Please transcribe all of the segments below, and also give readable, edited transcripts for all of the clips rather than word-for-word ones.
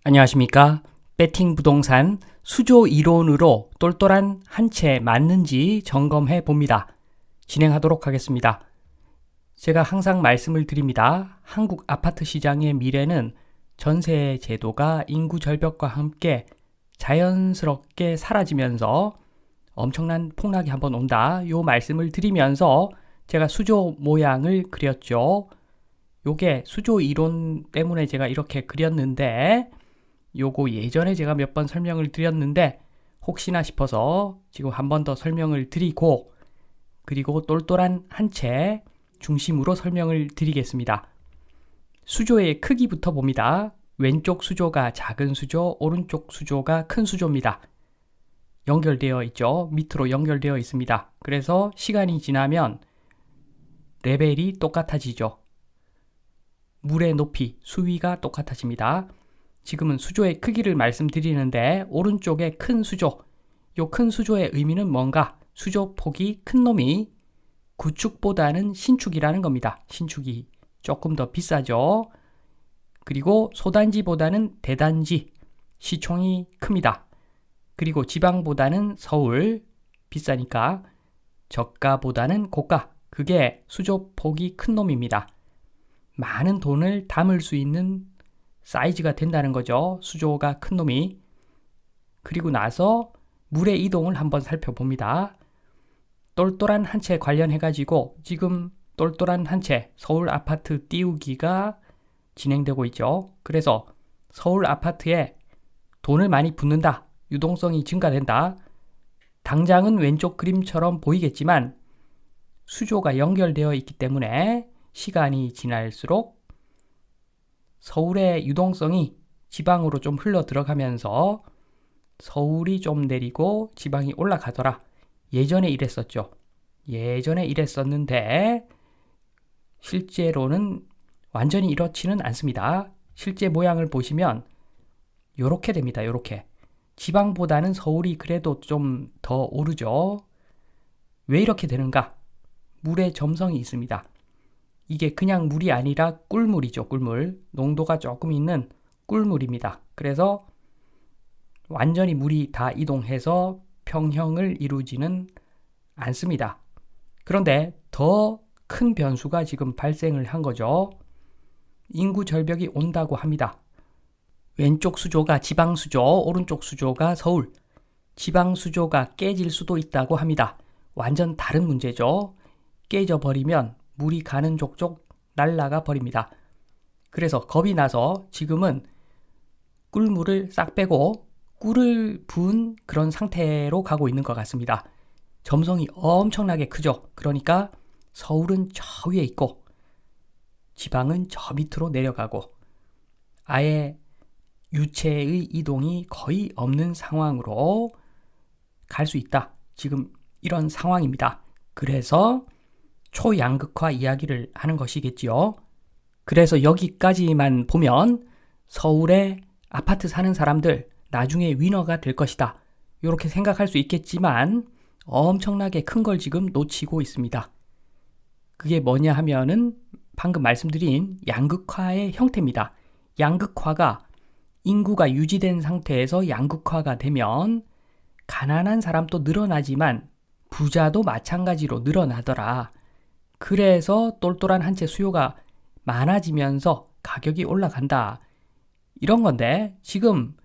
안녕하십니까? 배팅 부동산 수조 이론으로 똘똘한 한 채 맞는지 점검해 봅니다. 진행하도록 하겠습니다. 제가 항상 말씀을 드립니다. 한국 아파트 시장의 미래는 전세 제도가 인구 절벽과 함께 자연스럽게 사라지면서 엄청난 폭락이 한번 온다. 요 말씀을 드리면서 제가 수조 모양을 그렸죠. 요게 수조 이론 때문에 제가 이렇게 그렸는데 요거 예전에 제가 몇 번 설명을 드렸는데 혹시나 싶어서 지금 한 번 더 설명을 드리고 그리고 똘똘한 한 채 중심으로 설명을 드리겠습니다. 수조의 크기부터 봅니다. 왼쪽 수조가 작은 수조, 오른쪽 수조가 큰 수조입니다. 연결되어 있죠. 밑으로 연결되어 있습니다. 그래서 시간이 지나면 레벨이 똑같아지죠. 물의 높이, 수위가 똑같아집니다. 지금은 수조의 크기를 말씀드리는데 오른쪽에 큰 수조, 요 큰 수조의 의미는 뭔가? 수조 폭이 큰 놈이 구축보다는 신축이라는 겁니다. 신축이 조금 더 비싸죠. 그리고 소단지보다는 대단지, 시총이 큽니다. 그리고 지방보다는 서울, 비싸니까 저가보다는 고가, 그게 수조 폭이 큰 놈입니다. 많은 돈을 담을 수 있는 사이즈가 된다는 거죠. 수조가 큰 놈이. 그리고 나서 물의 이동을 한번 살펴봅니다. 똘똘한 한 채 관련해 가지고 지금 똘똘한 한 채 서울 아파트 띄우기가 진행되고 있죠. 그래서 서울 아파트에 돈을 많이 붓는다. 유동성이 증가된다. 당장은 왼쪽 그림처럼 보이겠지만 수조가 연결되어 있기 때문에 시간이 지날수록 서울의 유동성이 지방으로 좀 흘러 들어가면서 서울이 좀 내리고 지방이 올라가더라. 예전에 이랬었죠. 예전에 이랬었는데 실제로는 완전히 이렇지는 않습니다. 실제 모양을 보시면 요렇게 됩니다. 요렇게. 지방보다는 서울이 그래도 좀 더 오르죠. 왜 이렇게 되는가? 물의 점성이 있습니다. 이게 그냥 물이 아니라 꿀물이죠. 꿀물. 농도가 조금 있는 꿀물입니다. 그래서 완전히 물이 다 이동해서 평형을 이루지는 않습니다. 그런데 더 큰 변수가 지금 발생을 한 거죠. 인구 절벽이 온다고 합니다. 왼쪽 수조가 지방 수조, 오른쪽 수조가 서울. 지방 수조가 깨질 수도 있다고 합니다. 완전 다른 문제죠. 깨져버리면 물이 가는 족족 날아가 버립니다. 그래서 겁이 나서 지금은 꿀물을 싹 빼고 꿀을 부은 그런 상태로 가고 있는 것 같습니다. 점성이 엄청나게 크죠. 그러니까 서울은 저 위에 있고 지방은 저 밑으로 내려가고 아예 유체의 이동이 거의 없는 상황으로 갈 수 있다. 지금 이런 상황입니다. 그래서 초양극화 이야기를 하는 것이겠지요. 그래서 여기까지만 보면 서울에 아파트 사는 사람들 나중에 위너가 될 것이다. 이렇게 생각할 수 있겠지만 엄청나게 큰 걸 지금 놓치고 있습니다. 그게 뭐냐 하면은 방금 말씀드린 양극화의 형태입니다. 양극화가 인구가 유지된 상태에서 양극화가 되면 가난한 사람도 늘어나지만 부자도 마찬가지로 늘어나더라. 그래서 똘똘한 한 채 수요가 많아지면서 가격이 올라간다. 이런 건데 지금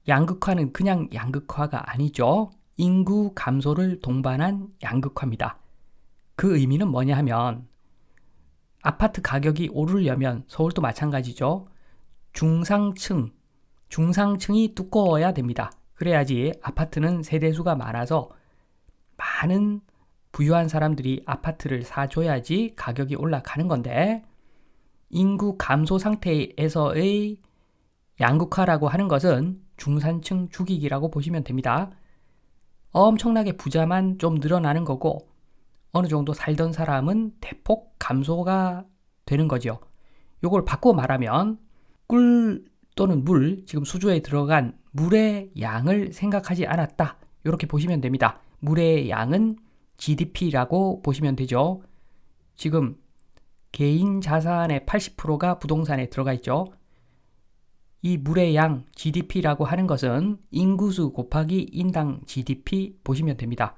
양극화는 그냥 양극화가 아니죠. 인구 감소를 동반한 양극화입니다. 그 의미는 뭐냐 하면 아파트 가격이 오르려면 서울도 마찬가지죠. 중상층이 두꺼워야 됩니다. 그래야지 아파트는 세대수가 많아서 많은 부유한 사람들이 아파트를 사줘야지 가격이 올라가는 건데 인구 감소 상태에서의 양극화라고 하는 것은 중산층 죽이기라고 보시면 됩니다. 엄청나게 부자만 좀 늘어나는 거고 어느 정도 살던 사람은 대폭 감소가 되는 거죠. 이걸 바꿔 말하면 꿀 또는 물, 지금 수조에 들어간 물의 양을 생각하지 않았다. 이렇게 보시면 됩니다. 물의 양은 GDP라고 보시면 되죠. 지금 개인 자산의 80%가 부동산에 들어가 있죠. 이 물의 양 GDP라고 하는 것은 인구수 곱하기 인당 GDP 보시면 됩니다.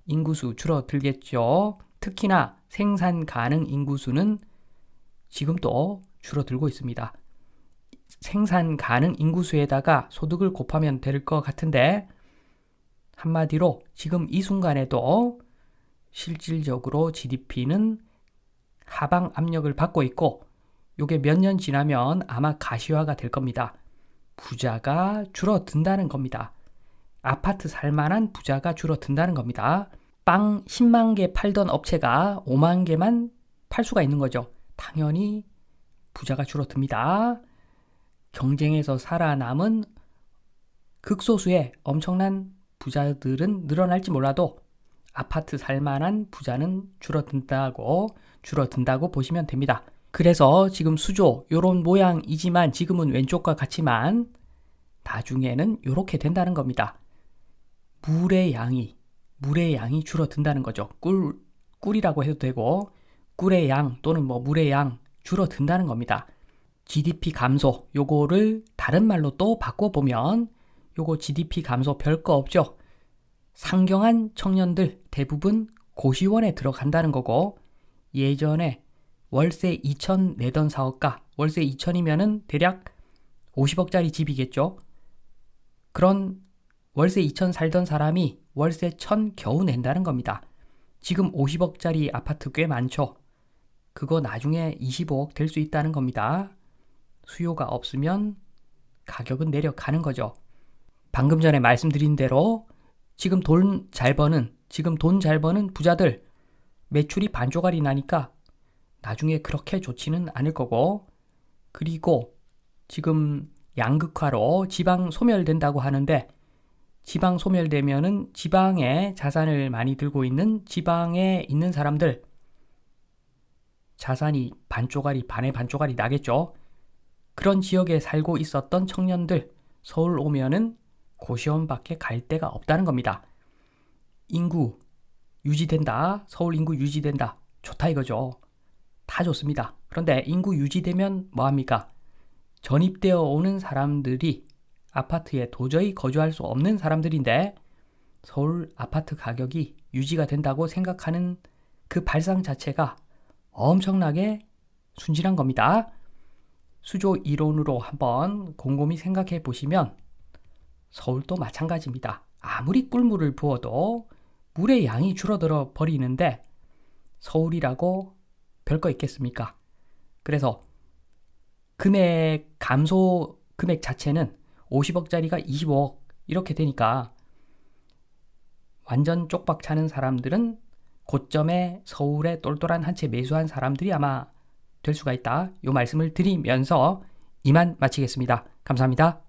인구수 줄어들겠죠. 특히나 생산 가능 인구수는 지금도 줄어들고 있습니다. 생산 가능 인구수에다가 소득을 곱하면 될 것 같은데, 한마디로 지금 이 순간에도 실질적으로 GDP는 하방 압력을 받고 있고, 요게 몇 년 지나면 아마 가시화가 될 겁니다. 부자가 줄어든다는 겁니다. 아파트 살만한 부자가 줄어든다는 겁니다. 빵 10만 개 팔던 업체가 5만 개만 팔 수가 있는 거죠. 당연히 부자가 줄어듭니다. 경쟁에서 살아남은 극소수의 엄청난 부자들은 늘어날지 몰라도 아파트 살만한 부자는 줄어든다고 보시면 됩니다. 그래서 지금 수조 요런 모양이지만 지금은 왼쪽과 같지만 나중에는 요렇게 된다는 겁니다. 물의 양이 줄어든다는 거죠. 꿀이라고 해도 되고 꿀의 양 또는 물의 양 줄어든다는 겁니다. GDP 감소 요거를 다른 말로 또 바꿔보면 요거 GDP 감소 별거 없죠. 상경한 청년들 대부분 고시원에 들어간다는 거고, 예전에 월세 2천 내던 사업가, 월세 2천이면은 대략 50억짜리 집이겠죠. 그런 월세 2천 살던 사람이 월세 1,000 겨우 낸다는 겁니다. 지금 50억짜리 아파트 꽤 많죠. 그거 나중에 25억 될 수 있다는 겁니다. 수요가 없으면 가격은 내려가는 거죠. 방금 전에 말씀드린 대로 지금 돈 잘 버는 부자들 매출이 반조각이 나니까 나중에 그렇게 좋지는 않을 거고, 그리고 지금 양극화로 지방 소멸된다고 하는데, 지방 소멸되면은 지방에 자산을 많이 들고 있는 지방에 있는 사람들 자산이 반의 반조각이 나겠죠. 그런 지역에 살고 있었던 청년들 서울 오면은 고시원밖에 갈 데가 없다는 겁니다. 인구 유지된다. 서울 인구 유지된다. 좋다 이거죠. 다 좋습니다. 그런데 인구 유지되면 뭐합니까? 전입되어 오는 사람들이 아파트에 도저히 거주할 수 없는 사람들인데, 서울 아파트 가격이 유지가 된다고 생각하는 그 발상 자체가 엄청나게 순진한 겁니다. 수조 이론으로 한번 곰곰이 생각해 보시면 서울도 마찬가지입니다. 아무리 꿀물을 부어도 물의 양이 줄어들어 버리는데 서울이라고 별거 있겠습니까? 그래서 감소 금액 자체는 50억짜리가 25억 이렇게 되니까 완전 쪽박 차는 사람들은 고점에 서울에 똘똘한 한 채 매수한 사람들이 아마 될 수가 있다. 이 말씀을 드리면서 이만 마치겠습니다. 감사합니다.